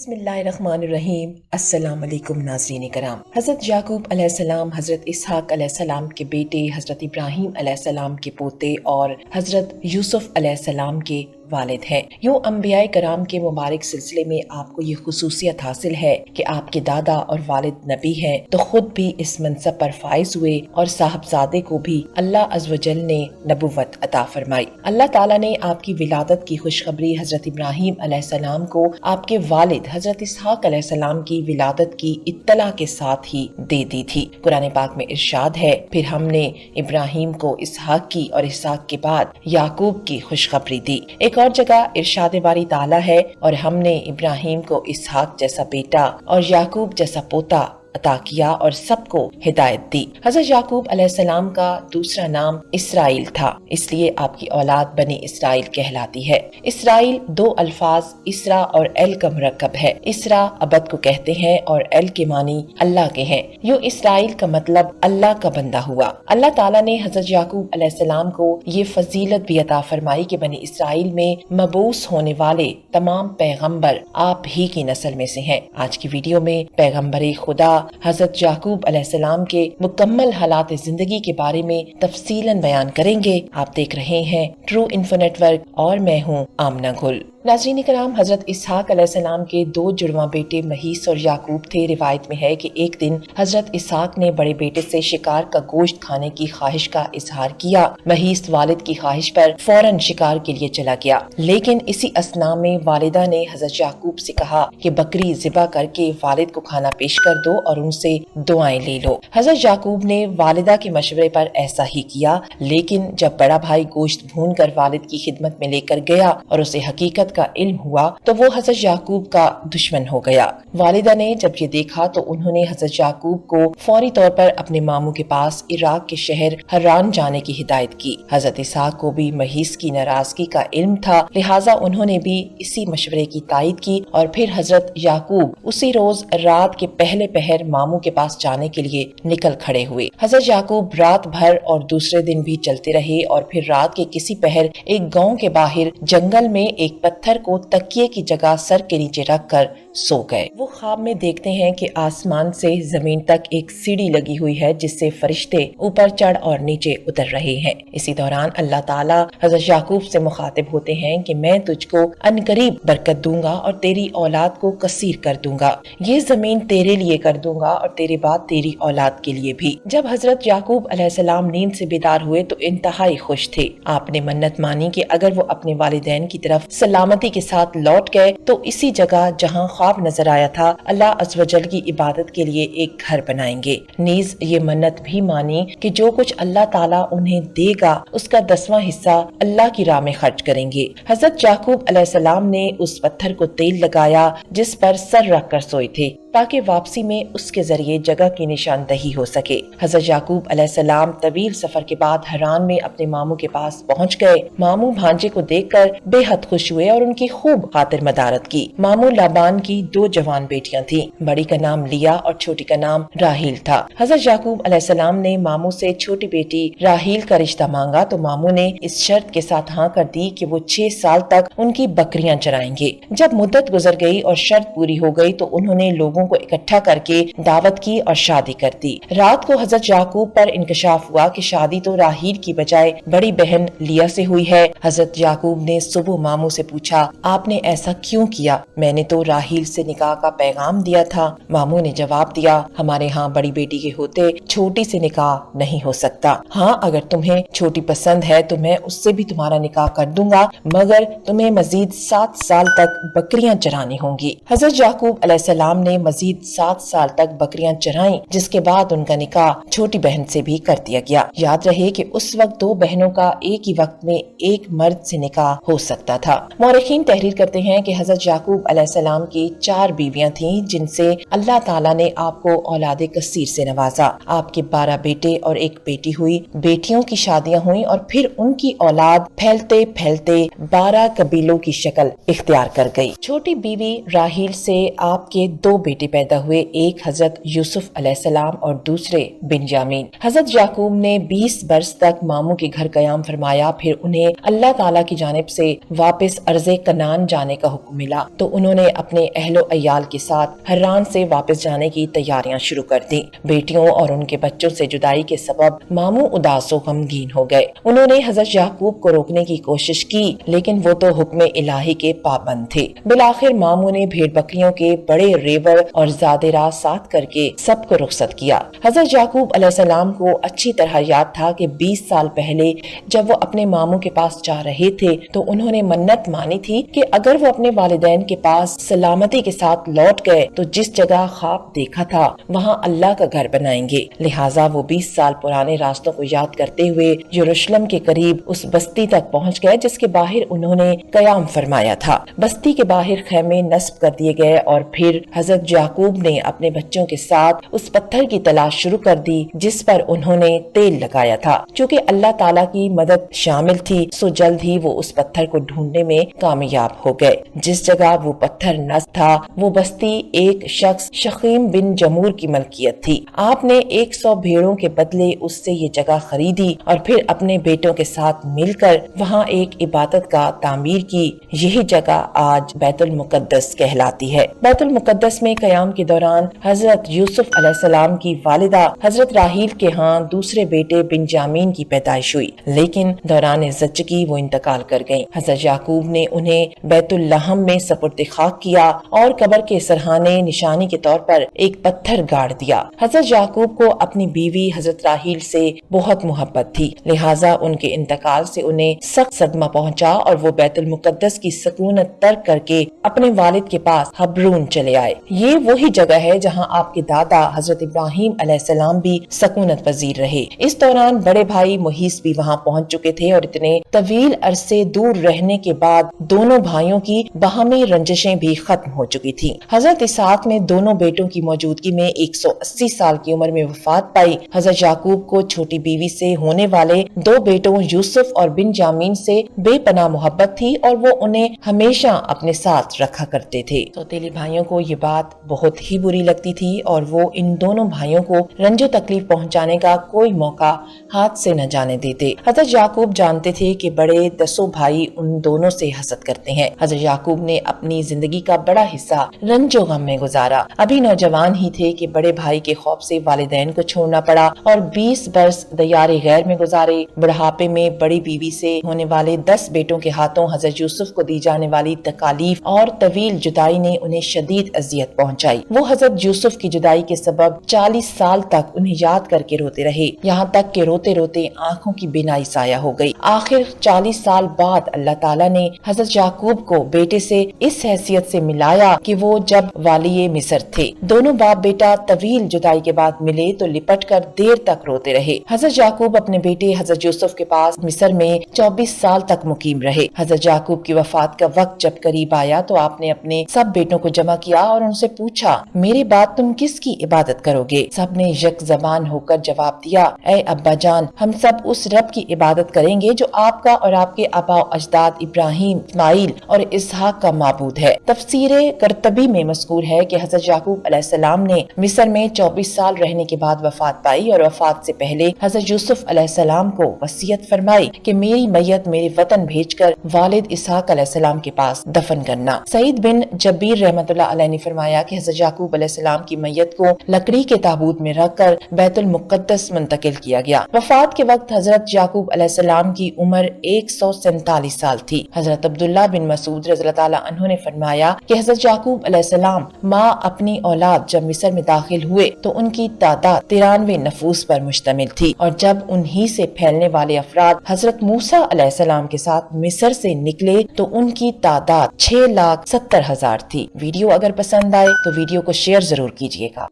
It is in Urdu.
بسم اللہ الرحمن الرحیم۔ السلام علیکم ناظرین کرام۔ حضرت یعقوب علیہ السلام حضرت اسحاق علیہ السلام کے بیٹے، حضرت ابراہیم علیہ السلام کے پوتے اور حضرت یوسف علیہ السلام کے والد ہیں۔ یوں انبیاء کرام کے مبارک سلسلے میں آپ کو یہ خصوصیت حاصل ہے کہ آپ کے دادا اور والد نبی ہیں، تو خود بھی اس منصب پر فائز ہوئے اور صاحبزادے کو بھی اللہ عز و جل نے نبوت عطا فرمائی۔ اللہ تعالیٰ نے آپ کی ولادت کی خوشخبری حضرت ابراہیم علیہ السلام کو آپ کے والد حضرت اسحاق علیہ السلام کی ولادت کی اطلاع کے ساتھ ہی دے دی تھی۔ قرآن پاک میں ارشاد ہے، پھر ہم نے ابراہیم کو اسحاق کی اور اسحاق کے بعد یعقوب کی خوشخبری دی۔ ایک اور جگہ ارشاد باری تعالیٰ ہے، اور ہم نے ابراہیم کو اسحاق جیسا بیٹا اور یعقوب جیسا پوتا عطا کیا اور سب کو ہدایت دی۔ حضرت یعقوب علیہ السلام کا دوسرا نام اسرائیل تھا، اس لیے آپ کی اولاد بنی اسرائیل کہلاتی ہے۔ اسرائیل دو الفاظ اسرا اور ایل کا مرکب ہے۔ اسرا عبد کو کہتے ہیں اور ایل کے معنی اللہ کے ہیں۔ یوں اسرائیل کا مطلب اللہ کا بندہ ہوا۔ اللہ تعالیٰ نے حضرت یعقوب علیہ السلام کو یہ فضیلت بھی عطا فرمائی کہ بنی اسرائیل میں مبعوث ہونے والے تمام پیغمبر آپ ہی کی نسل میں سے ہیں۔ آج کی ویڈیو میں پیغمبر خدا حضرت یعقوب علیہ السلام کے مکمل حالات زندگی کے بارے میں تفصیلاً بیان کریں گے۔ آپ دیکھ رہے ہیں ٹرو انفو نیٹ ورک اور میں ہوں آمنہ گل۔ ناظرین کرام، حضرت اسحاق علیہ السلام کے دو جڑواں بیٹے مہیس اور یعقوب تھے۔ روایت میں ہے کہ ایک دن حضرت اسحاق نے بڑے بیٹے سے شکار کا گوشت کھانے کی خواہش کا اظہار کیا۔ مہیس والد کی خواہش پر فوراً شکار کے لیے چلا گیا، لیکن اسی اثناء میں والدہ نے حضرت یعقوب سے کہا کہ بکری ذبح کر کے والد کو کھانا پیش کر دو اور ان سے دعائیں لے لو۔ حضرت یعقوب نے والدہ کے مشورے پر ایسا ہی کیا، لیکن جب بڑا بھائی گوشت بھون کر والد کی خدمت میں لے کر گیا اور اسے حقیقت کا علم ہوا تو وہ حضرت یعقوب کا دشمن ہو گیا۔ والدہ نے جب یہ دیکھا تو انہوں نے حضرت یعقوب کو فوری طور پر اپنے ماموں کے پاس عراق کے شہر حران جانے کی ہدایت کی۔ حضرت اسحاق کو بھی مہیس کی ناراضگی کا علم تھا، لہٰذا انہوں نے بھی اسی مشورے کی تائید کی اور پھر حضرت یعقوب اسی روز رات کے پہلے پہر ماموں کے پاس جانے کے لیے نکل کھڑے ہوئے۔ حضرت یعقوب رات بھر اور دوسرے دن بھی چلتے رہے اور پھر رات کے کسی پہر ایک گاؤں کے باہر جنگل میں ایک پتھر کو تکیے کی جگہ سر کے نیچے رکھ کر سو گئے۔ وہ خواب میں دیکھتے ہیں کہ آسمان سے زمین تک ایک سیڑھی لگی ہوئی ہے جس سے فرشتے اوپر چڑھ اور نیچے اتر رہے ہیں۔ اسی دوران اللہ تعالیٰ حضرت یعقوب سے مخاطب ہوتے ہیں کہ میں تجھ کو عنقریب برکت دوں گا اور تیری اولاد کو کثیر کر دوں گا، یہ زمین تیرے لیے کر دوں گا اور تیرے بعد تیری اولاد کے لیے بھی۔ جب حضرت یعقوب علیہ السلام نیند سے بیدار ہوئے تو انتہائی خوش تھے۔ آپ نے منت مانی کہ اگر وہ اپنے والدین کی طرف سلامتی کے ساتھ لوٹ گئے تو اسی جگہ جہاں خواب نظر آیا تھا اللہ عز و جل کی عبادت کے لیے ایک گھر بنائیں گے۔ نیز یہ منت بھی مانی کہ جو کچھ اللہ تعالیٰ انہیں دے گا اس کا 10واں حصہ اللہ کی راہ میں خرچ کریں گے۔ حضرت یعقوب علیہ السلام نے اس پتھر کو تیل لگایا جس پر سر رکھ کر سوئے تھے تاکہ واپسی میں اس کے ذریعے جگہ کی نشاندہی ہو سکے۔ حضرت یعقوب علیہ السلام طویل سفر کے بعد حران میں اپنے ماموں کے پاس پہنچ گئے۔ ماموں بھانجے کو دیکھ کر بے حد خوش ہوئے اور ان کی خوب خاطر مدارت کی۔ ماموں لابان کی دو جوان بیٹیاں تھیں، بڑی کا نام لیا اور چھوٹی کا نام راہیل تھا۔ حضرت یعقوب علیہ السلام نے ماموں سے چھوٹی بیٹی راہیل کا رشتہ مانگا تو ماموں نے اس شرط کے ساتھ ہاں کر دی کہ وہ 6 سال تک ان کی بکریاں چرائیں گے۔ جب مدت گزر گئی اور شرط پوری ہو گئی تو انہوں نے لوگوں کو اکٹھا کر کے دعوت کی اور شادی کر دی۔ رات کو حضرت یعقوب پر انکشاف ہوا کہ شادی تو راہیل کی بجائے بڑی بہن لیا سے ہوئی ہے۔ حضرت یعقوب نے صبح ماموں سے پوچھا، آپ نے ایسا کیوں کیا؟ میں نے تو راہیل سے نکاح کا پیغام دیا تھا۔ ماموں نے جواب دیا، ہمارے ہاں بڑی بیٹی کے ہوتے چھوٹی سے نکاح نہیں ہو سکتا۔ ہاں اگر تمہیں چھوٹی پسند ہے تو میں اس سے بھی تمہارا نکاح کر دوں گا، مگر تمہیں مزید 7 سال تک بکریاں چرانی ہوں گی۔ حضرت یعقوب علیہ السلام نے مزید 7 سال تک بکریاں چرائیں، جس کے بعد ان کا نکاح چھوٹی بہن سے بھی کر دیا گیا۔ یاد رہے کہ اس وقت 2 بہنوں کا ایک ہی وقت میں ایک مرد سے نکاح ہو سکتا تھا۔ مورخین تحریر کرتے ہیں کہ حضرت یعقوب علیہ السلام کی 4 بیویاں تھیں جن سے اللہ تعالیٰ نے آپ کو اولاد کثیر سے نوازا۔ آپ کے 12 بیٹے اور ایک بیٹی ہوئی۔ بیٹیوں کی شادیاں ہوئیں اور پھر ان کی اولاد پھیلتے پھیلتے 12 قبیلوں کی شکل اختیار کر گئی۔ چھوٹی بیوی راہیل سے آپ کے 2 بیٹے بیٹے پیدا ہوئے، ایک حضرت یوسف علیہ السلام اور دوسرے بنجامین۔ حضرت یعقوب نے 20 برس تک ماموں کے گھر قیام فرمایا، پھر انہیں اللہ تعالیٰ کی جانب سے واپس ارض کنعان جانے کا حکم ملا تو انہوں نے اپنے اہل و عیال کے ساتھ حران سے واپس جانے کی تیاریاں شروع کر دی۔ بیٹیوں اور ان کے بچوں سے جدائی کے سبب ماموں اداس و غمگین ہو گئے۔ انہوں نے حضرت یعقوب کو روکنے کی کوشش کی لیکن وہ تو حکم الہی کے پابند تھے۔ بالآخر ماموں نے بھیڑ بکریوں کے بڑے ریوڑ اور زیادہ راہ ساتھ کر کے سب کو رخصت کیا۔ حضرت یعقوب علیہ السلام کو اچھی طرح یاد تھا کہ 20 سال پہلے جب وہ اپنے ماموں کے پاس جا رہے تھے تو انہوں نے منت مانی تھی کہ اگر وہ اپنے والدین کے پاس سلامتی کے ساتھ لوٹ گئے تو جس جگہ خواب دیکھا تھا وہاں اللہ کا گھر بنائیں گے۔ لہٰذا وہ 20 سال پرانے راستوں کو یاد کرتے ہوئے یروشلم کے قریب اس بستی تک پہنچ گئے جس کے باہر انہوں نے قیام فرمایا تھا۔ بستی کے باہر خیمے نصب کر دیے گئے اور پھر حضرت یعقوب نے اپنے بچوں کے ساتھ اس پتھر کی تلاش شروع کر دی جس پر انہوں نے تیل لگایا تھا۔ چونکہ اللہ تعالیٰ کی مدد شامل تھی سو جلد ہی وہ اس پتھر کو ڈھونڈنے میں کامیاب ہو گئے۔ جس جگہ وہ پتھر نصب تھا وہ بستی ایک شخص شخیم بن جمور کی ملکیت تھی۔ آپ نے 100 بھیڑوں کے بدلے اس سے یہ جگہ خریدی اور پھر اپنے بیٹوں کے ساتھ مل کر وہاں ایک عبادت گاہ تعمیر کی۔ یہی جگہ آج بیت المقدس کہلاتی ہے۔ بیت المقدس میں قیام کے دوران حضرت یوسف علیہ السلام کی والدہ حضرت راحیل کے ہاں دوسرے بیٹے بنجامین کی پیدائش ہوئی، لیکن دوران زچگی وہ انتقال کر گئیں۔ حضرت یعقوب نے انہیں بیت اللحم میں سپرد خاک کیا اور قبر کے سرحانے نشانی کے طور پر ایک پتھر گاڑ دیا۔ حضرت یعقوب کو اپنی بیوی حضرت راحیل سے بہت محبت تھی، لہٰذا ان کے انتقال سے انہیں سخت صدمہ پہنچا اور وہ بیت المقدس کی سکونت ترک کر کے اپنے والد کے پاس حبرون چلے آئے۔ یہ وہی جگہ ہے جہاں آپ کے دادا حضرت ابراہیم علیہ السلام بھی سکونت پذیر رہے۔ اس دوران بڑے بھائی محیص بھی وہاں پہنچ چکے تھے اور اتنے طویل عرصے دور رہنے کے بعد دونوں بھائیوں کی باہمی رنجشیں بھی ختم ہو چکی تھی۔ حضرت اسحاق نے دونوں بیٹوں کی موجودگی میں 180 سال کی عمر میں وفات پائی۔ حضرت یعقوب کو چھوٹی بیوی سے ہونے والے 2 بیٹوں یوسف اور بنجامین سے بے پناہ محبت تھی اور وہ انہیں ہمیشہ اپنے ساتھ رکھا کرتے تھے۔ سوتیلے بھائیوں کو یہ بات بہت ہی بری لگتی تھی اور وہ ان دونوں بھائیوں کو رنج و تکلیف پہنچانے کا کوئی موقع ہاتھ سے نہ جانے دیتے۔ حضرت یعقوب جانتے تھے کہ بڑے 10 بھائی ان دونوں سے حسد کرتے ہیں۔ حضرت یعقوب نے اپنی زندگی کا بڑا حصہ رنج و غم میں گزارا۔ ابھی نوجوان ہی تھے کہ بڑے بھائی کے خوف سے والدین کو چھوڑنا پڑا اور 20 برس دیار غیر میں گزارے۔ بڑھاپے میں بڑی بیوی سے ہونے والے 10 بیٹوں کے ہاتھوں حضرت یوسف کو دی جانے والی تکالیف اور طویل جدائی نے انہیں شدید اذیت پہنچائی۔ وہ حضرت یوسف کی جدائی کے سبب 40 سال تک انہیں یاد کر کے روتے رہے، یہاں تک کہ روتے روتے آنکھوں کی بینائی سایہ ہو گئی۔ آخر 40 سال بعد اللہ تعالیٰ نے حضرت یعقوب کو بیٹے سے اس حیثیت سے ملایا کہ وہ جب والی مصر تھے۔ دونوں باپ بیٹا طویل جدائی کے بعد ملے تو لپٹ کر دیر تک روتے رہے۔ حضرت یعقوب اپنے بیٹے حضرت یوسف کے پاس مصر میں 24 سال تک مقیم رہے۔ حضرت یعقوب کی وفات کا وقت جب قریب آیا تو آپ نے اپنے سب بیٹوں کو جمع کیا اور ان سے پوچھا، میرے بعد تم کس کی عبادت کرو گے؟ سب نے یک زبان ہو کر جواب دیا، اے ابا جان، ہم سب اس رب کی عبادت کریں گے جو آپ کا اور آپ کے آباء و اجداد ابراہیم، اسماعیل اور اسحاق کا معبود ہے۔ تفسیر قرطبی میں مذکور ہے کہ حضرت یعقوب علیہ السلام نے مصر میں 24 سال رہنے کے بعد وفات پائی اور وفات سے پہلے حضرت یوسف علیہ السلام کو وصیت فرمائی کہ میری میت میرے وطن بھیج کر والد اسحاق علیہ السلام کے پاس دفن کرنا۔ سعید بن جبیر رحمۃ اللہ علیہ نے فرمایا کہ حضرت یعقوب علیہ السلام کی میت کو لکڑی کے تابوت میں رکھ کر بیت المقدس منتقل کیا گیا۔ وفات کے وقت حضرت یعقوب علیہ السلام کی عمر 147 سال تھی۔ حضرت عبداللہ بن مسعود رضی اللہ تعالیٰ عنہ نے فرمایا کہ حضرت یعقوب علیہ السلام ماں اپنی اولاد جب مصر میں داخل ہوئے تو ان کی تعداد 93 نفوس پر مشتمل تھی، اور جب انہی سے پھیلنے والے افراد حضرت موسیٰ علیہ السلام کے ساتھ مصر سے نکلے تو ان کی تعداد 6,70,000 تھی۔ ویڈیو اگر پسند آئے تو ویڈیو کو شیئر ضرور کیجیے گا۔